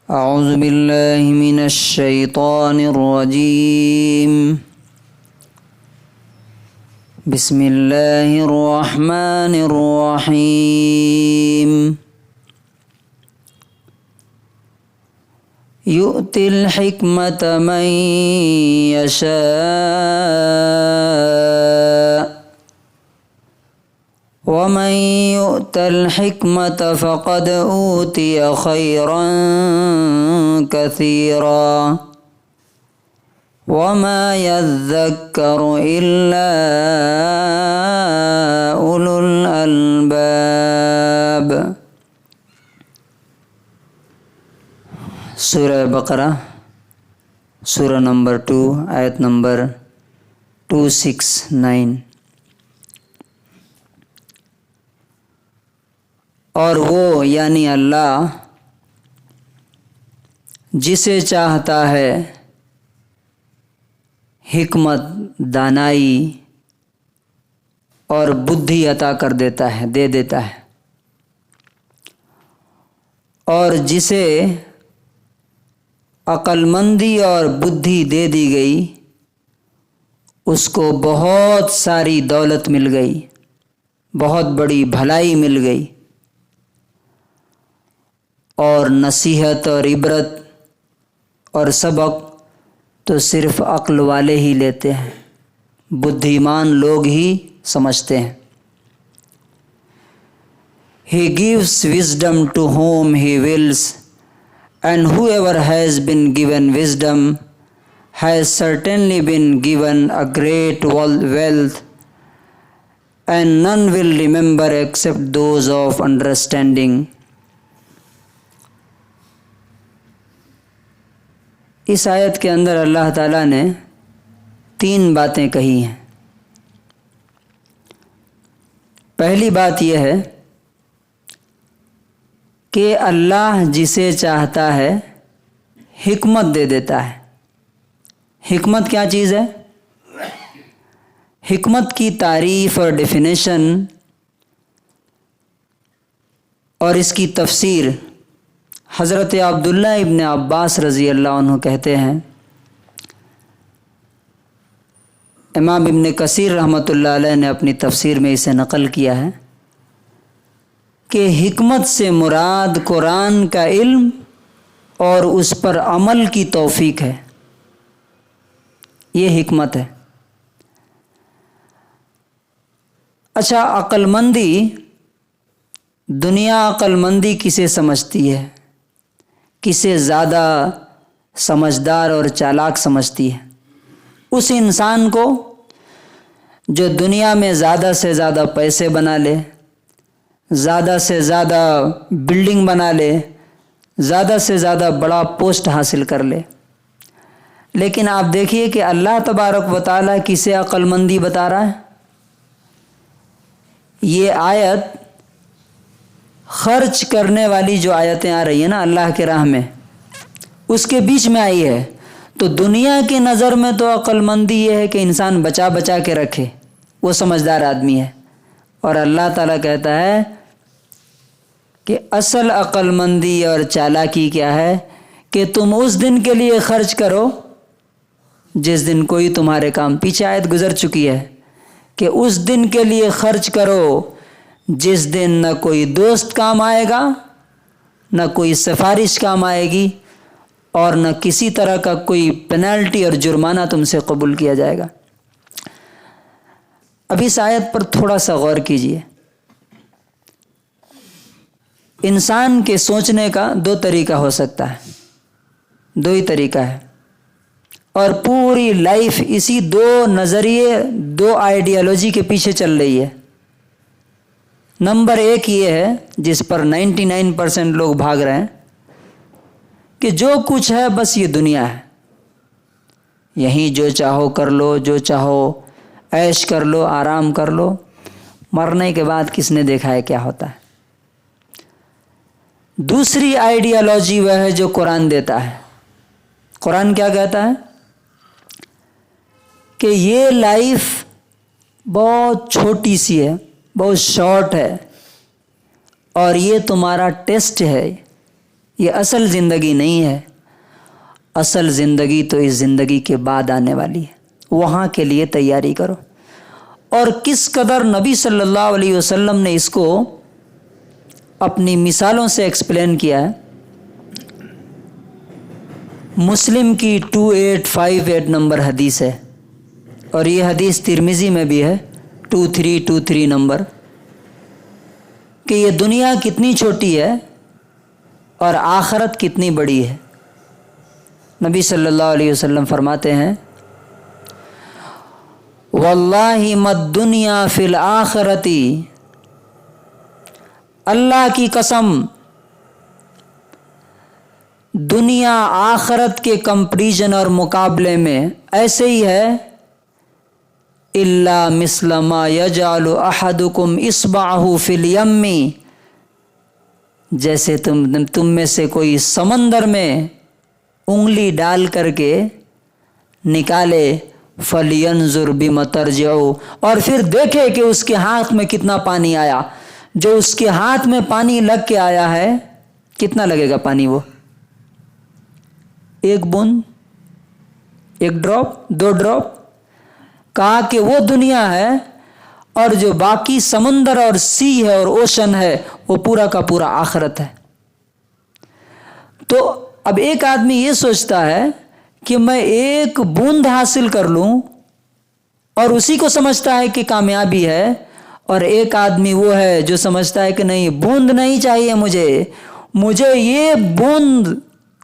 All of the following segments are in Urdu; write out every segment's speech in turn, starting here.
اعوذ باللہ من الشیطان الرجیم بسم اللہ الرحمن الرحیم یؤتی الحکمت من یشاء ومن يؤت الحكمة فقد أوتي خيرا كثيرا وما يذكر إلا أولو الألباب۔ سورہ بقرہ سورہ نمبر 2 آیت نمبر 269۔ اور وہ یعنی اللہ جسے چاہتا ہے حکمت، دانائی اور بدھی عطا کر دیتا ہے، دے دیتا ہے، اور جسے عقل مندی اور بدھی دے دی گئی اس کو بہت ساری دولت مل گئی، بہت بڑی بھلائی مل گئی، اور نصیحت اور عبرت اور سبق تو صرف عقل والے ہی لیتے ہیں، بدھیمان لوگ ہی سمجھتے ہیں۔ He gives wisdom to whom he wills, and whoever has been given wisdom has certainly been given a great wealth, and none will remember except those of understanding۔ اس آیت کے اندر اللہ تعالیٰ نے 3 باتیں کہی ہیں۔ پہلی بات یہ ہے کہ اللہ جسے چاہتا ہے حکمت دے دیتا ہے۔ حکمت کیا چیز ہے؟ حکمت کی تعریف اور ڈیفینیشن اور اس کی تفسیر حضرت عبداللہ ابن عباس رضی اللہ عنہ کہتے ہیں، امام ابن کثیر رحمۃ اللہ علیہ نے اپنی تفسیر میں اسے نقل کیا ہے کہ حکمت سے مراد قرآن کا علم اور اس پر عمل کی توفیق ہے، یہ حکمت ہے۔ اچھا، عقل مندی، دنیا عقل مندی کسے سمجھتی ہے؟ کسے زیادہ سمجھدار اور چالاک سمجھتی ہے؟ اس انسان کو جو دنیا میں زیادہ سے زیادہ پیسے بنا لے، زیادہ سے زیادہ بلڈنگ بنا لے، زیادہ سے زیادہ بڑا پوسٹ حاصل کر لے۔ لیکن آپ دیکھیے کہ اللہ تبارک و تعالیٰ کسے عقل مندی بتا رہا ہے؟ یہ آیت خرچ کرنے والی جو آیتیں آ رہی ہیں نا اللہ کے راہ میں، اس کے بیچ میں آئی ہے۔ تو دنیا کی نظر میں تو عقل مندی یہ ہے کہ انسان بچا بچا کے رکھے، وہ سمجھدار آدمی ہے، اور اللہ تعالیٰ کہتا ہے کہ اصل عقل مندی اور چالاکی کیا ہے کہ تم اس دن کے لیے خرچ کرو جس دن کوئی تمہارے کام، پیچھے آیت گزر چکی ہے کہ اس دن کے لیے خرچ کرو جس دن نہ کوئی دوست کام آئے گا، نہ کوئی سفارش کام آئے گی، اور نہ کسی طرح کا کوئی پینالٹی اور جرمانہ تم سے قبول کیا جائے گا۔ اب اس آیت پر تھوڑا سا غور کیجئے۔ انسان کے سوچنے کا 2 طریقہ ہو سکتا ہے، 2 ہی طریقہ ہے، اور پوری لائف اسی 2 نظریے، 2 آئیڈیالوجی کے پیچھے چل رہی ہے۔ نمبر 1 یہ ہے جس پر 99% لوگ بھاگ رہے ہیں کہ جو کچھ ہے بس یہ دنیا ہے، یہیں جو چاہو کر لو، جو چاہو عیش کر لو، آرام کر لو، مرنے کے بعد کس نے دیکھا ہے کیا ہوتا ہے۔ دوسری آئیڈیالوجی وہ ہے جو قرآن دیتا ہے۔ قرآن کیا کہتا ہے کہ یہ لائف بہت چھوٹی سی ہے، بہت شارٹ ہے، اور یہ تمہارا ٹیسٹ ہے، یہ اصل زندگی نہیں ہے. اصل زندگی تو اس زندگی کے بعد آنے والی ہے. وہاں کے لیے تیاری کرو. اور کس قدر نبی صلی اللہ علیہ وسلم نے اس کو اپنی مثالوں سے ایکسپلین کیا ہے. مسلم کی 2858 نمبر حدیث ہے اور یہ حدیث ترمذی میں بھی ہے 2323 نمبر، کہ یہ دنیا کتنی چھوٹی ہے اور آخرت کتنی بڑی ہے. نبی صلی اللہ علیہ وسلم فرماتے ہیں واللہ مد دنیا فی الآخرتی، اللہ کی قسم دنیا آخرت کے کمپیریزن اور مقابلے میں ایسے ہی ہے الا مثل ما یجعل احدکم اصبعہ فی الیم، جیسے تم میں سے کوئی سمندر میں انگلی ڈال کر کے نکالے فلینظر بم ترجع، اور پھر دیکھے کہ اس کے ہاتھ میں کتنا پانی آیا. جو اس کے ہاتھ میں پانی لگ کے آیا ہے کتنا لگے گا پانی؟ وہ ایک بوند، ایک ڈراپ، 2 ڈراپ. کہا کہ وہ دنیا ہے اور جو باقی سمندر اور سی ہے اور اوشن ہے وہ پورا کا پورا آخرت ہے. تو اب ایک آدمی یہ سوچتا ہے کہ میں ایک بوند حاصل کر لوں اور اسی کو سمجھتا ہے کہ کامیابی ہے، اور ایک آدمی وہ ہے جو سمجھتا ہے کہ نہیں، بوند نہیں چاہیے مجھے یہ بوند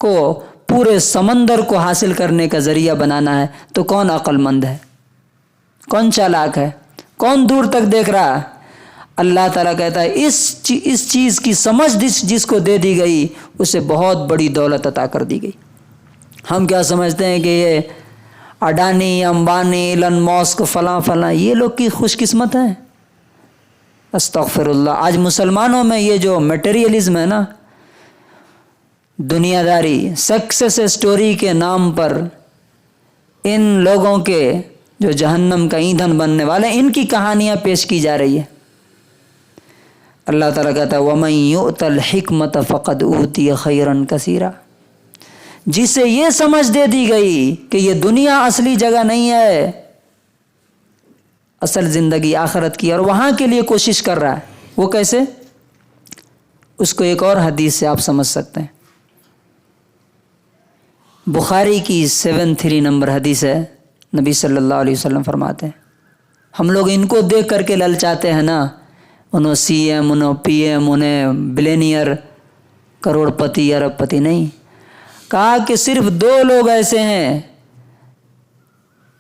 کو پورے سمندر کو حاصل کرنے کا ذریعہ بنانا ہے. تو کون عقل مند ہے؟ کون چالاک ہے؟ کون دور تک دیکھ رہا ہے؟ اللہ تعالیٰ کہتا ہے اس چیز کی سمجھ جس کو دے دی گئی اسے بہت بڑی دولت عطا کر دی گئی. ہم کیا سمجھتے ہیں کہ یہ اڈانی، امبانی، ایلن ماسک، فلاں یہ لوگ کی خوش قسمت ہیں. استغفر اللہ. آج مسلمانوں میں یہ جو میٹیریلزم ہے نا، دنیا داری، سکسیس اسٹوری کے نام پر ان لوگوں کے جو جہنم کا ایندھن بننے والے، ان کی کہانیاں پیش کی جا رہی ہے. اللہ تعالیٰ کہتا ہے وَمَن يُؤْتَ الْحِكْمَةَ فَقَدْ أُوتِيَ خَيْرًا كَثِيرًا، جسے یہ سمجھ دے دی گئی کہ یہ دنیا اصلی جگہ نہیں ہے، اصل زندگی آخرت کی، اور وہاں کے لیے کوشش کر رہا ہے. وہ کیسے؟ اس کو ایک اور حدیث سے آپ سمجھ سکتے ہیں. بخاری کی 73 نمبر حدیث ہے. نبی صلی اللہ علیہ وسلم فرماتے ہیں، ہم لوگ ان کو دیکھ کر کے للچاتے ہیں نا، انہوں سی ایم، انہوں پی ایم، انہیں بلینئر، کروڑ پتی، ارب پتی. نہیں، کہا کہ صرف 2 لوگ ایسے ہیں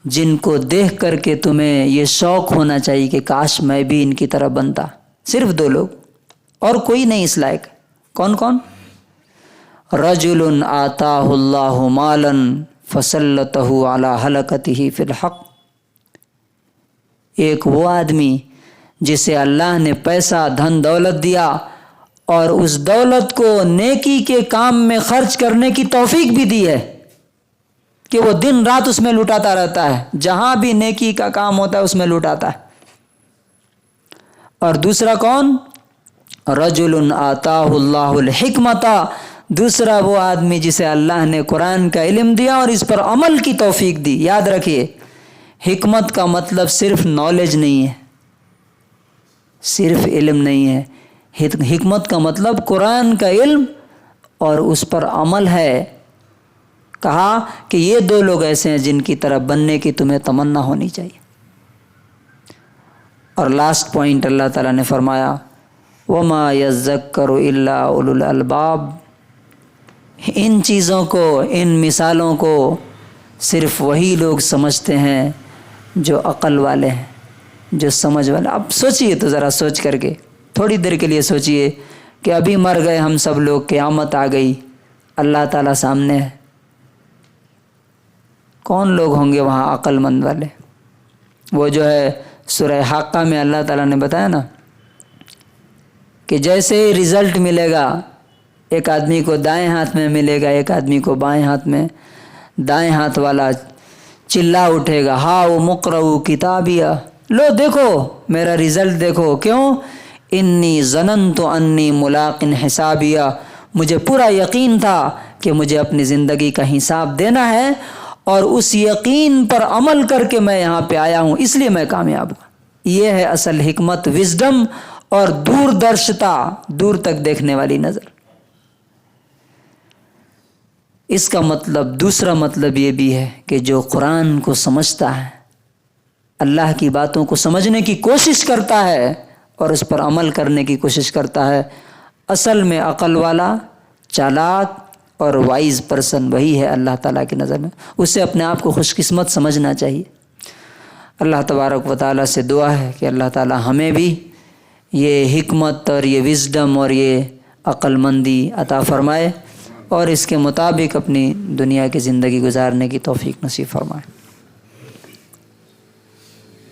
جن کو دیکھ کر کے تمہیں یہ شوق ہونا چاہیے کہ کاش میں بھی ان کی طرح بنتا. صرف 2 لوگ، اور کوئی نہیں اس لائق. کون کون؟ رجل آتاہ اللہ مالا فسلطہ علی حلقتہ فی الحق، ایک وہ آدمی جسے اللہ نے پیسہ، دھن، دولت دیا اور اس دولت کو نیکی کے کام میں خرچ کرنے کی توفیق بھی دی ہے کہ وہ دن رات اس میں لٹاتا رہتا ہے، جہاں بھی نیکی کا کام ہوتا ہے اس میں لٹاتا ہے. اور دوسرا کون؟ رجل آتاہ اللہ الحکمت، دوسرا وہ آدمی جسے اللہ نے قرآن کا علم دیا اور اس پر عمل کی توفیق دی. یاد رکھیے، حکمت کا مطلب صرف نالج نہیں ہے، صرف علم نہیں ہے. حکمت کا مطلب قرآن کا علم اور اس پر عمل ہے. کہا کہ یہ 2 لوگ ایسے ہیں جن کی طرح بننے کی تمہیں تمنا ہونی چاہیے. اور لاسٹ پوائنٹ اللہ تعالیٰ نے فرمایا وَمَا يَذَّكَّرُ إِلَّا أُولُو الْأَلْبَابِ، ان چیزوں کو، ان مثالوں کو صرف وہی لوگ سمجھتے ہیں جو عقل والے ہیں، جو سمجھ والے. اب سوچئے تو ذرا، سوچ کر کے تھوڑی دیر کے لیے سوچئے کہ ابھی مر گئے ہم سب لوگ، قیامت آ گئی، اللہ تعالیٰ سامنے ہے، کون لوگ ہوں گے وہاں عقل مند والے؟ وہ جو ہے سورہ حاقہ میں اللہ تعالیٰ نے بتایا نا کہ جیسے ہی رزلٹ ملے گا، ایک آدمی کو دائیں ہاتھ میں ملے گا، ایک آدمی کو بائیں ہاتھ میں. دائیں ہاتھ والا چلا اٹھے گا ہاؤ مقرؤ کتابیہ، لو دیکھو میرا رزلٹ دیکھو. کیوں؟ انی ظننت انی ملاق حسابیہ، مجھے پورا یقین تھا کہ مجھے اپنی زندگی کا حساب دینا ہے، اور اس یقین پر عمل کر کے میں یہاں پہ آیا ہوں، اس لیے میں کامیاب ہوں۔ یہ ہے اصل حکمت، وزڈم اور دور درشتا، دور تک دیکھنے والی نظر۔ اس کا مطلب، دوسرا مطلب یہ بھی ہے کہ جو قرآن کو سمجھتا ہے، اللہ کی باتوں کو سمجھنے کی کوشش کرتا ہے اور اس پر عمل کرنے کی کوشش کرتا ہے، اصل میں عقل والا، چالاک اور وائز پرسن وہی ہے اللہ تعالیٰ کی نظر میں۔ اسے اپنے آپ کو خوش قسمت سمجھنا چاہیے۔ اللہ تبارک و تعالیٰ سے دعا ہے کہ اللہ تعالیٰ ہمیں بھی یہ حکمت اور یہ وزڈم اور یہ عقل مندی عطا فرمائے، اور اس کے مطابق اپنی دنیا کی زندگی گزارنے کی توفیق نصیب فرمائے۔